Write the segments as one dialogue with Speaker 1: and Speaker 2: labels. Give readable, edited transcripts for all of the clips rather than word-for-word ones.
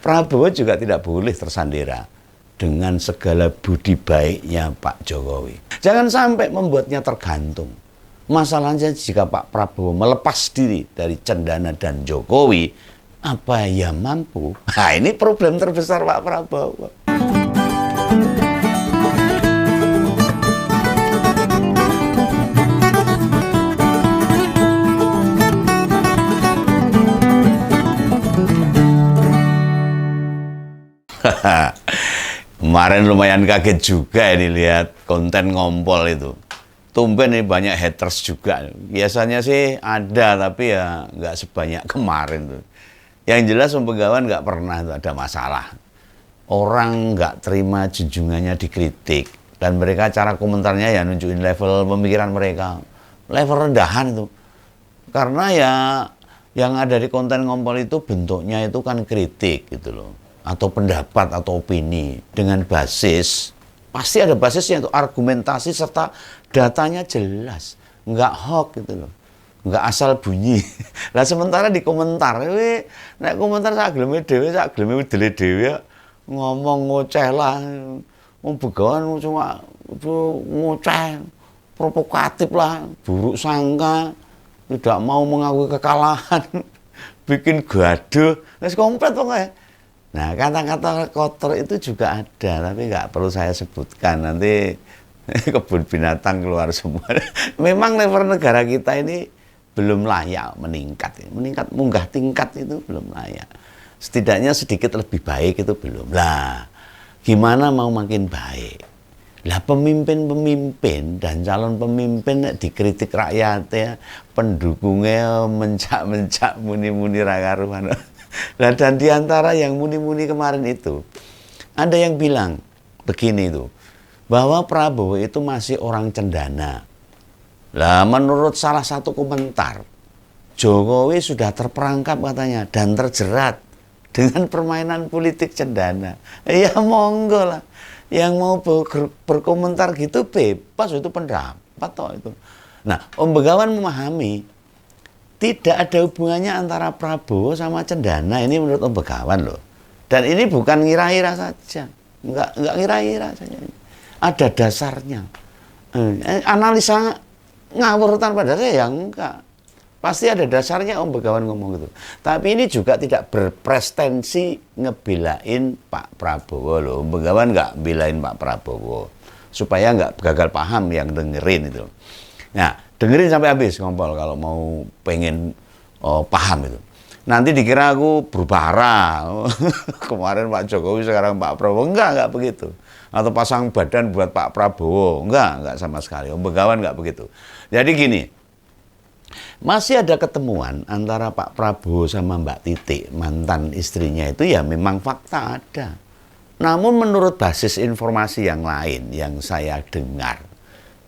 Speaker 1: Prabowo juga tidak boleh tersandera dengan segala budi baiknya Pak Jokowi. Jangan sampai membuatnya tergantung. Masalahnya jika Pak Prabowo melepas diri dari Cendana dan Jokowi, apa ia mampu? Nah, ini problem terbesar Pak Prabowo. Kemarin lumayan kaget juga ini lihat konten ngompol itu. Tumben nih banyak haters juga. Biasanya sih ada, tapi ya nggak sebanyak kemarin tuh. Yang jelas Om Begawan nggak pernah tuh ada masalah. Orang nggak terima junjungannya dikritik. Dan mereka cara komentarnya ya nunjukin level pemikiran mereka. Level rendahan itu. Karena ya yang ada di konten ngompol itu bentuknya itu kan kritik gitu loh. Atau pendapat atau opini dengan basis, pasti ada basisnya itu, argumentasi serta datanya jelas, nggak hoax gitu loh, nggak asal bunyi. Lah sementara di komentar, nek komentar sak geleme dhewe, sak geleme udele dhewe ngomong ngoceh lah, Om Begawan cuma ngoceh, provokatif lah, buruk sangka, tidak mau mengakui kekalahan, bikin gaduh, wis komplit pokoknya. Nah, kata-kata kotor itu juga ada, tapi nggak perlu saya sebutkan. Nanti kebun binatang keluar semua. Memang level negara kita ini belum layak meningkat. Meningkat, munggah tingkat itu belum layak. Setidaknya sedikit lebih baik itu belum. Lah, gimana mau makin baik? Lah, pemimpin-pemimpin dan calon pemimpin dikritik rakyatnya, pendukungnya mencak-mencak muni-muni ra karuan. Nah, dan diantara yang muni-muni kemarin itu, ada yang bilang begini itu, bahwa Prabowo itu masih orang cendana. Lah, menurut salah satu komentar, Jokowi sudah terperangkap katanya dan terjerat dengan permainan politik cendana. Ya monggo lah, yang mau berkomentar gitu bebas, itu pendapat toh itu. Nah, Om Begawan memahami tidak ada hubungannya antara Prabowo sama Cendana, ini menurut Om Begawan loh. Dan ini bukan ngira-ngira saja, enggak ngira-ngira saja. Ada dasarnya. Analisa ngawur tanpa dasar ya enggak. Pasti ada dasarnya Om Begawan ngomong gitu. Tapi ini juga tidak berpretensi ngebelain Pak Prabowo loh. Om Begawan enggak belain Pak Prabowo. Supaya enggak gagal paham yang dengerin itu. Nah, dengerin sampai habis ngompol kalau mau pengen paham itu. Nanti dikira aku berubah arah. Kemarin Pak Jokowi, sekarang Pak Prabowo. Enggak begitu. Atau pasang badan buat Pak Prabowo. Enggak sama sekali. Om Begawan enggak begitu. Jadi gini, masih ada ketemuan antara Pak Prabowo sama Mbak Titik, mantan istrinya itu ya memang fakta ada. Namun menurut basis informasi yang lain yang saya dengar,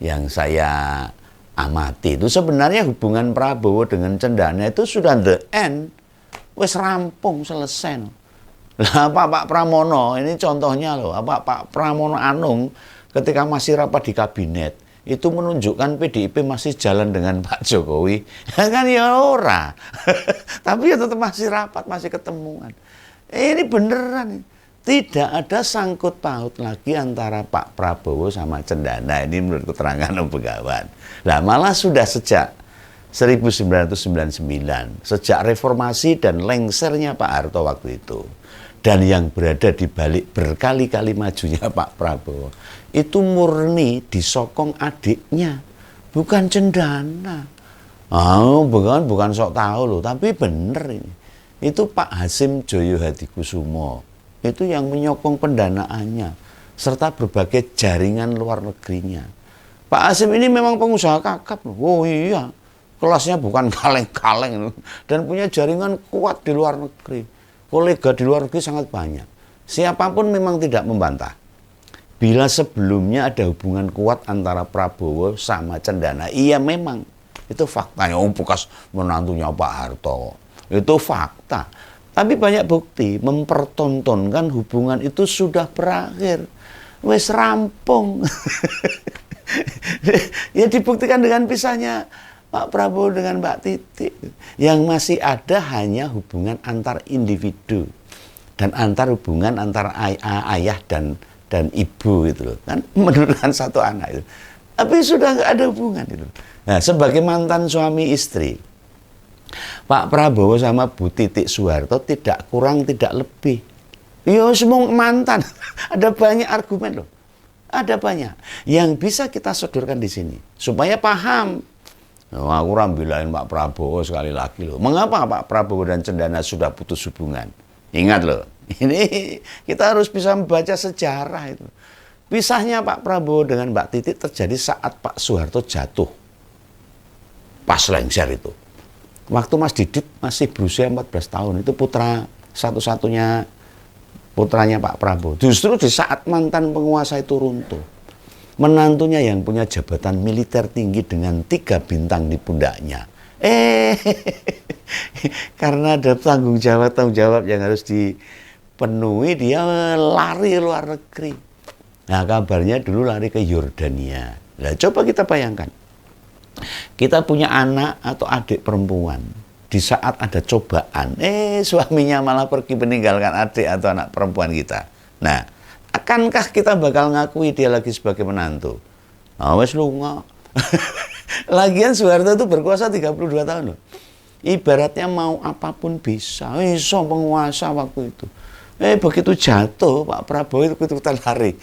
Speaker 1: yang saya amati itu sebenarnya hubungan Prabowo dengan Cendana itu sudah the end, wis rampung selesai. Lah Pak Pramono ini contohnya loh, Pak Pramono Anung ketika masih rapat di kabinet itu menunjukkan PDIP masih jalan dengan Pak Jokowi, kan ya ora, tapi ya tetap masih rapat, masih ketemuan. Ini beneran. Tidak ada sangkut paut lagi antara Pak Prabowo sama Cendana. Ini menurut keterangan Om Begawan. Nah, malah sudah sejak 1999, sejak reformasi dan lengsernya Pak Harto waktu itu, dan yang berada di balik berkali-kali majunya Pak Prabowo, itu murni disokong adiknya, bukan Cendana. Begawan bukan sok tahu loh, tapi bener ini. Itu Pak Hasim Joyo Hadikusumo. Itu yang menyokong pendanaannya serta berbagai jaringan luar negerinya. Pak Hasim ini memang pengusaha kakap. Oh iya, kelasnya bukan kaleng-kaleng dan punya jaringan kuat di luar negeri. Kolega di luar negeri sangat banyak. Siapapun memang tidak membantah bila sebelumnya ada hubungan kuat antara Prabowo sama Cendana. Iya memang itu faktanya. Bekas menantunya Pak Harto. Itu fakta. Tapi banyak bukti mempertontonkan hubungan itu sudah berakhir. Wes rampung. Ya dibuktikan dengan pisahnya Pak Prabowo dengan Mbak Titik. Yang masih ada hanya hubungan antar individu. dan hubungan antar ayah dan ibu itu loh. Kan menurunkan satu anak itu. Tapi sudah nggak ada hubungan itu. Nah, sebagai mantan suami istri, Pak Prabowo sama Bu Titik Soeharto tidak kurang tidak lebih. Ya semua mantan. Ada banyak argumen loh. Ada banyak yang bisa kita sodorkan di sini supaya paham. Oh, aku rambilain Pak Prabowo sekali lagi loh. Mengapa Pak Prabowo dan Cendana sudah putus hubungan? Ingat loh, ini kita harus bisa membaca sejarah itu. Pisahnya Pak Prabowo dengan Mbak Titik terjadi saat Pak Soeharto jatuh. Pas lengser itu. Waktu Mas Didit masih berusia 14 tahun. Itu putra satu-satunya putranya Pak Prabowo. Justru di saat mantan penguasa itu runtuh. Menantunya yang punya jabatan militer tinggi dengan 3 bintang di pundaknya. Karena ada tanggung jawab yang harus dipenuhi, dia lari luar negeri. Nah, kabarnya dulu lari ke Yordania. Nah, coba kita bayangkan. Kita punya anak atau adik perempuan. Di saat ada cobaan, suaminya malah pergi meninggalkan adik atau anak perempuan kita. Nah, akankah kita bakal ngakui dia lagi sebagai menantu? Nah, wes lunga. Lagian Soeharto itu berkuasa 32 tahun loh. Ibaratnya mau apapun bisa. Iso penguasa waktu itu. Begitu jatuh, Pak Prabowo itu ikutan lari.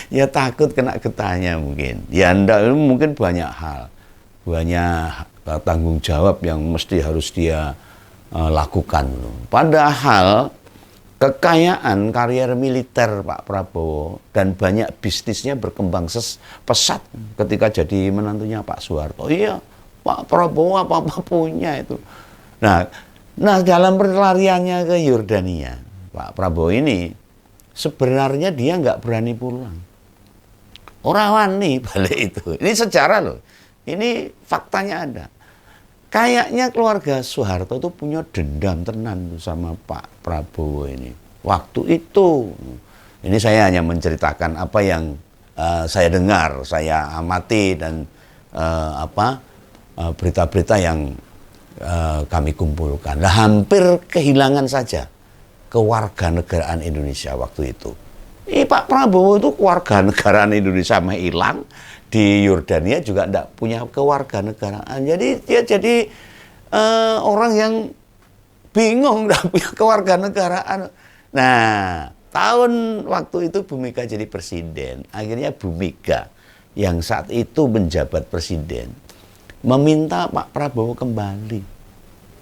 Speaker 1: Ya takut kena getahnya mungkin. Ya enggak, mungkin banyak hal. Banyak tanggung jawab yang mesti harus dia lakukan. Padahal kekayaan karier militer Pak Prabowo dan banyak bisnisnya berkembang pesat ketika jadi menantunya Pak Soeharto. Iya, Pak Prabowo apa-apa punya itu. Nah dalam perlariannya ke Yordania, Pak Prabowo ini sebenarnya dia nggak berani pulang. Orang wani balik itu. Ini sejarah loh. Ini faktanya ada. Kayaknya keluarga Soeharto itu punya dendam tenan sama Pak Prabowo ini. Waktu itu, ini saya hanya menceritakan apa yang saya dengar, saya amati dan berita-berita yang kami kumpulkan. Nah, hampir kehilangan saja kewarganegaraan Indonesia waktu itu. Pak Prabowo itu kewarganegaraan Indonesia mah hilang. Di Yordania juga tidak punya kewarganegaraan. Jadi dia jadi orang yang bingung tidak punya kewarganegaraan. Nah, tahun waktu itu Bu Mega jadi presiden. Akhirnya Bu Mega yang saat itu menjabat presiden meminta Pak Prabowo kembali.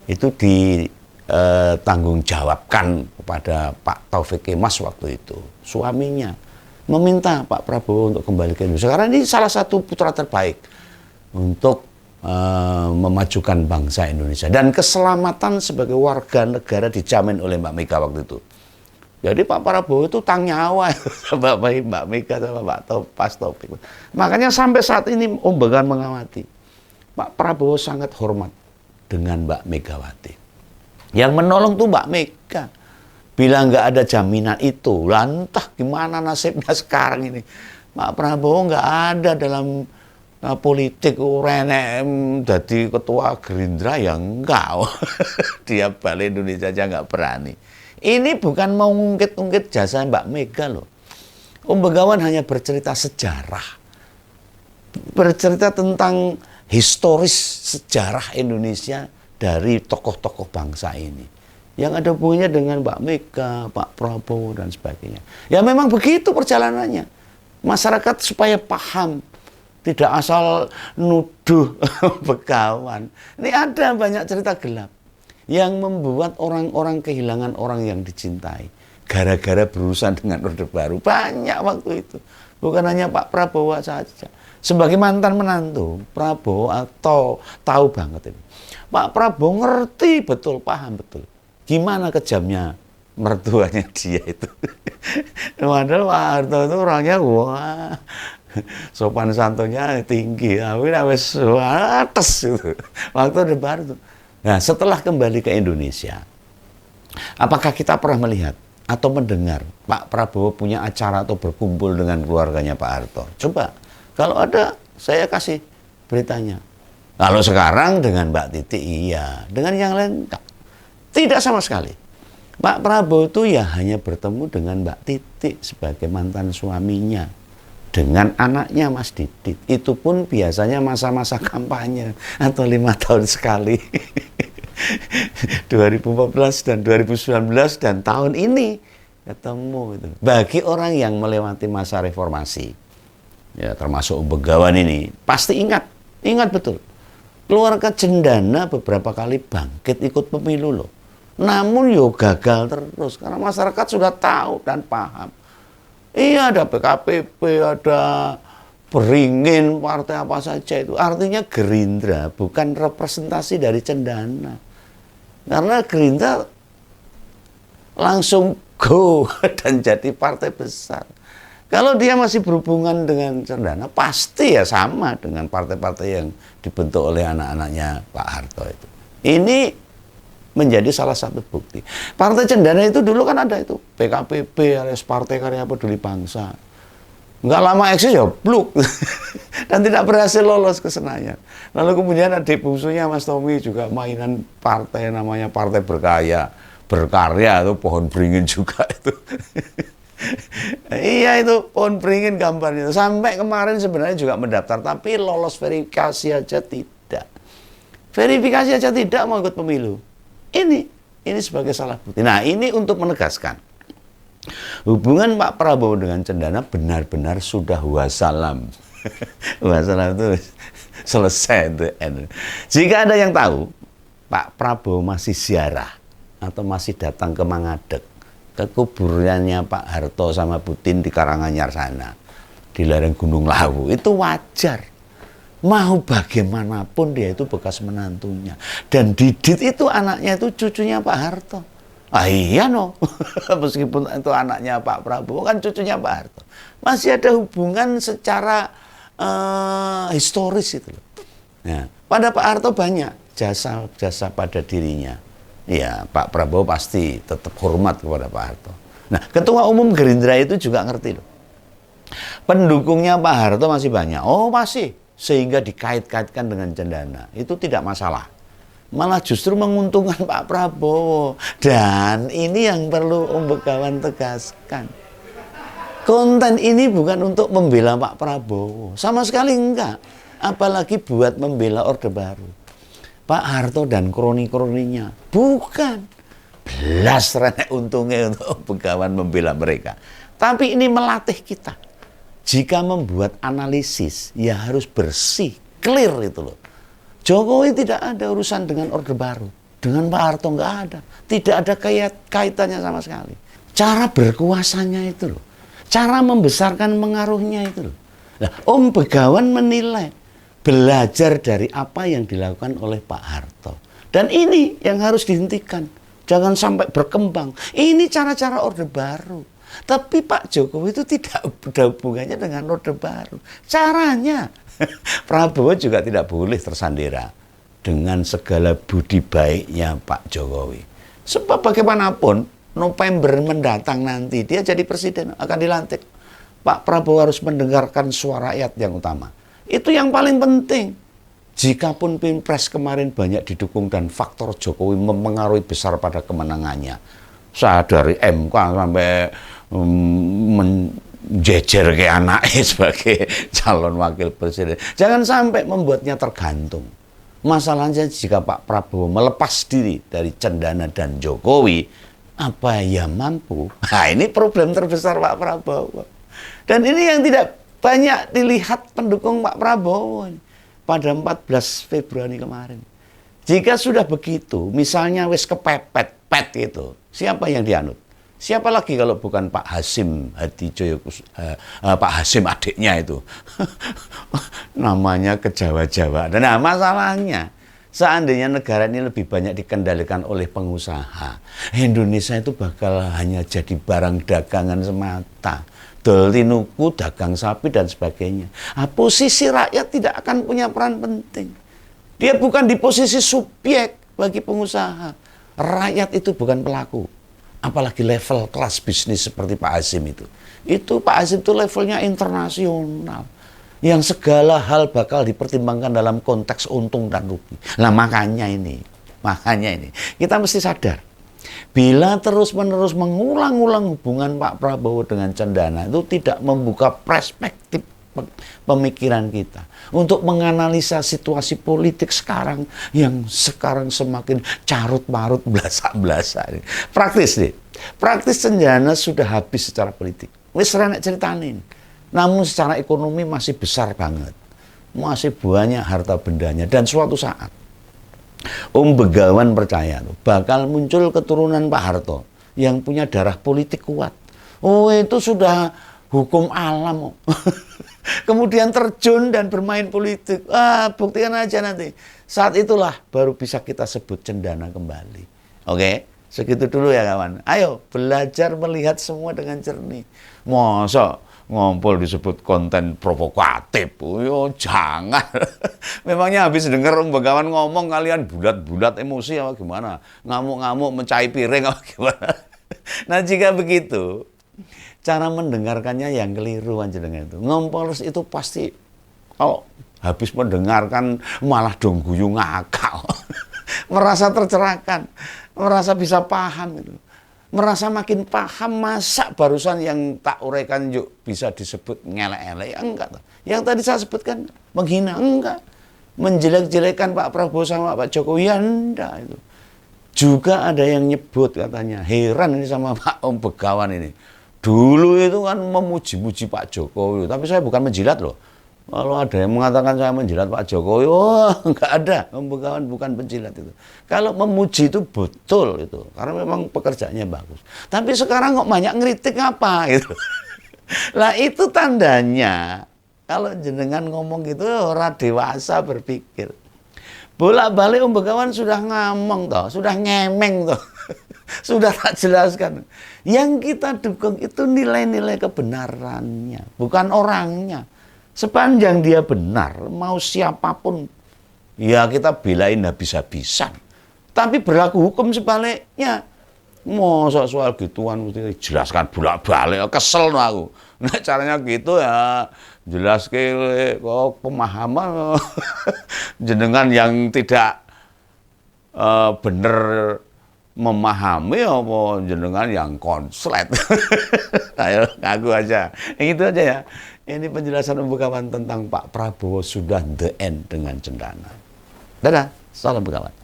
Speaker 1: Itu ditanggung jawabkan kepada Pak Taufik Kemas waktu itu, suaminya. Meminta Pak Prabowo untuk kembali ke Indonesia. Karena ini salah satu putra terbaik untuk memajukan bangsa Indonesia. Dan keselamatan sebagai warga negara dijamin oleh Mbak Mega waktu itu. Jadi Pak Prabowo itu tang nyawa sama Mbak Mega sama Pak Taufik. Makanya sampai saat ini Om Began mengamati. Pak Prabowo sangat hormat dengan Mbak Megawati. Yang menolong tuh Mbak Mega. Bila nggak ada jaminan itu, lantah gimana nasibnya sekarang ini. Pak Prabowo nggak ada dalam politik renek jadi ketua Gerindra ya enggak. Dia balik Indonesia aja nggak berani. Ini bukan mau ngungkit-ungkit jasa Mbak Mega loh. Om Begawan hanya bercerita sejarah. Bercerita tentang historis sejarah Indonesia dari tokoh-tokoh bangsa ini. Yang ada hubungannya dengan Mbak Mega, Pak Prabowo, dan sebagainya. Ya memang begitu perjalanannya. Masyarakat supaya paham. Tidak asal nuduh Begawan. Ini ada banyak cerita gelap. Yang membuat orang-orang kehilangan orang yang dicintai. Gara-gara berurusan dengan Orde Baru. Banyak waktu itu. Bukan hanya Pak Prabowo saja. Sebagai mantan menantu, Prabowo atau tahu banget ini. Pak Prabowo ngerti betul, paham betul. Gimana kejamnya mertuanya dia itu. Padahal Pak Harto itu orangnya wah, sopan santunnya tinggi, tapi wis atas itu. Waktu Orde Baru itu. Nah, setelah kembali ke Indonesia, apakah kita pernah melihat atau mendengar Pak Prabowo punya acara atau berkumpul dengan keluarganya Pak Harto? Coba, kalau ada, saya kasih beritanya. Kalau sekarang dengan Mbak Titi, iya. Dengan yang lain, enggak. Tidak sama sekali. Pak Prabowo itu ya hanya bertemu dengan Mbak Titik sebagai mantan suaminya, dengan anaknya Mas Didit. Itu pun biasanya masa-masa kampanye atau 5 tahun sekali. 2014 dan 2019 dan tahun ini ketemu itu. Bagi orang yang melewati masa reformasi, ya termasuk Begawan ini, pasti ingat betul. Keluarga Cendana beberapa kali bangkit ikut pemilu loh. Namun yo gagal terus karena masyarakat sudah tahu dan paham. Iya, ada PKPP, ada Beringin, partai apa saja itu. Artinya Gerindra bukan representasi dari Cendana. Karena Gerindra langsung go dan jadi partai besar. Kalau dia masih berhubungan dengan Cendana, pasti ya sama dengan partai-partai yang dibentuk oleh anak-anaknya Pak Harto itu. Ini menjadi salah satu bukti. Partai Cendana itu dulu kan ada itu, PKPP alias Partai Karya Peduli Bangsa. Nggak lama eksis ya bluk dan tidak berhasil lolos ke Senayan. Lalu kemudian adik bungsunya Mas Tommy juga mainan partai namanya Partai Berkarya itu pohon beringin juga itu. Iya, itu pohon beringin gambarnya. Sampai kemarin sebenarnya juga mendaftar tapi lolos verifikasi aja tidak. Verifikasi aja tidak mau ikut pemilu. Ini sebagai salah bukti. Nah, ini untuk menegaskan hubungan Pak Prabowo dengan Cendana benar-benar sudah wassalam. Wassalam itu selesai itu. Jika ada yang tahu Pak Prabowo masih ziarah atau masih datang ke Mangadek, ke kuburannya Pak Harto sama Putin di Karanganyar sana, di lereng Gunung Lawu, itu wajar. Mau bagaimanapun dia itu bekas menantunya. Dan Didit itu anaknya itu cucunya Pak Harto. Ah iya no, meskipun itu anaknya Pak Prabowo kan cucunya Pak Harto. Masih ada hubungan secara historis itu loh. Ya, pada Pak Harto banyak jasa pada dirinya. Ya, Pak Prabowo pasti tetap hormat kepada Pak Harto. Nah, Ketua Umum Gerindra itu juga ngerti loh. Pendukungnya Pak Harto masih banyak. Oh masih. Sehingga dikait-kaitkan dengan Cendana. Itu tidak masalah. Malah justru menguntungkan Pak Prabowo. Dan ini yang perlu Om Begawan tegaskan. Konten ini bukan untuk membela Pak Prabowo. Sama sekali enggak. Apalagi buat membela Orde Baru. Pak Harto dan kroni-kroninya. Bukan. Belas renek untungnya untuk Om Begawan membela mereka. Tapi ini melatih kita. Jika membuat analisis, ya harus bersih, clear itu loh. Jokowi tidak ada urusan dengan Orde Baru. Dengan Pak Harto nggak ada. Tidak ada kaitannya sama sekali. Cara berkuasanya itu loh. Cara membesarkan pengaruhnya itu loh. Nah, Om Begawan menilai, belajar dari apa yang dilakukan oleh Pak Harto. Dan ini yang harus dihentikan. Jangan sampai berkembang. Ini cara-cara Orde Baru. Tapi Pak Jokowi itu tidak ada hubungannya dengan Orde Baru. Caranya, Prabowo juga tidak boleh tersandera dengan segala budi baiknya Pak Jokowi. Sebab bagaimanapun, November mendatang nanti, dia jadi presiden, akan dilantik. Pak Prabowo harus mendengarkan suara rakyat yang utama. Itu yang paling penting. Jikapun Pilpres kemarin banyak didukung dan faktor Jokowi mempengaruhi besar pada kemenangannya. Saya dari MK sampai menjejer ke anaknya sebagai calon wakil presiden. Jangan sampai membuatnya tergantung. Masalahnya jika Pak Prabowo melepas diri dari Cendana dan Jokowi, apa ya mampu? Nah, ini problem terbesar Pak Prabowo. Dan ini yang tidak banyak dilihat pendukung Pak Prabowo pada 14 Februari kemarin. Jika sudah begitu, misalnya wis kepepet, gitu, siapa yang dianut? Siapa lagi kalau bukan Pak Hasim Hadijoyo, Pak Hasim adiknya itu. Namanya kejawa-jawa. Nah, masalahnya seandainya negara ini lebih banyak dikendalikan oleh pengusaha, Indonesia itu bakal hanya jadi barang dagangan semata. Dol tinuku, dagang sapi dan sebagainya. Nah, posisi rakyat tidak akan punya peran penting. Dia bukan di posisi subjek bagi pengusaha. Rakyat itu bukan pelaku. Apalagi level kelas bisnis seperti Pak Hasim itu. Itu Pak Hasim itu levelnya internasional. Yang segala hal bakal dipertimbangkan dalam konteks untung dan rugi. Nah makanya ini. Kita mesti sadar. Bila terus-menerus mengulang-ulang hubungan Pak Prabowo dengan Cendana, itu tidak membuka perspektif pemikiran kita untuk menganalisa situasi politik sekarang yang sekarang semakin carut-marut, blasak-blasak. Praktis nih. Praktis Cendana sudah habis secara politik. Wis renek ceritanin. Namun secara ekonomi masih besar banget. Masih banyak harta bendanya, dan suatu saat Om Begawan percaya tuh, bakal muncul keturunan Pak Harto yang punya darah politik kuat. Oh, itu sudah hukum alam. Kemudian terjun dan bermain politik. Buktikan aja nanti. Saat itulah baru bisa kita sebut Cendana kembali. Oke, segitu dulu ya kawan. Ayo belajar melihat semua dengan jernih. Masa ngompol disebut konten provokatif? Yo jangan. Memangnya habis dengar Om Begawan ngomong kalian bulat-bulat emosi apa gimana? Ngamuk-ngamuk mencai piring apa gimana? Nah jika begitu, cara mendengarkannya yang keliru panjenengan itu. Ngompolers itu pasti kalau habis mendengarkan malah dong guyu ngakal. Merasa tercerahkan, merasa bisa paham itu. Merasa makin paham, masa barusan yang tak uraikan yuk bisa disebut ngelek-elek? Ya enggak. Yang tadi saya sebutkan menghina, enggak. Menjelek-jelekan Pak Prabowo sama Pak Jokowi, ya enggak itu. Juga ada yang nyebut katanya, heran ini sama Pak Om Begawan ini. Dulu itu kan memuji-muji Pak Jokowi, tapi saya bukan menjilat loh. Kalau ada yang mengatakan saya menjilat Pak Jokowi, enggak ada. Om Begawan bukan penjilat itu. Kalau memuji itu betul itu, karena memang pekerjaannya bagus. Tapi sekarang kok banyak ngeritik apa gitu. Lah itu tandanya kalau jenengan ngomong gitu orang dewasa berpikir. Bolak-balik Om Begawan sudah ngomong toh, sudah ngemeng toh. Sudah tak jelaskan. Yang kita dukung itu nilai-nilai kebenarannya, bukan orangnya. Sepanjang dia benar, mau siapapun, ya kita belain habis-habisan. Tapi berlaku hukum sebaliknya. Masa soal gituan mesti jelaskan bolak-balik, kesel no aku. Nah caranya gitu ya, jelas ke kok pemahaman jenengan yang tidak bener memahami apa jenengan yang konslet. Ayo ngaku aja. Yang itu aja ya. Ini penjelasan Om Begawan tentang Pak Prabowo sudah the end dengan Cendana. Dadah, salam Begawan.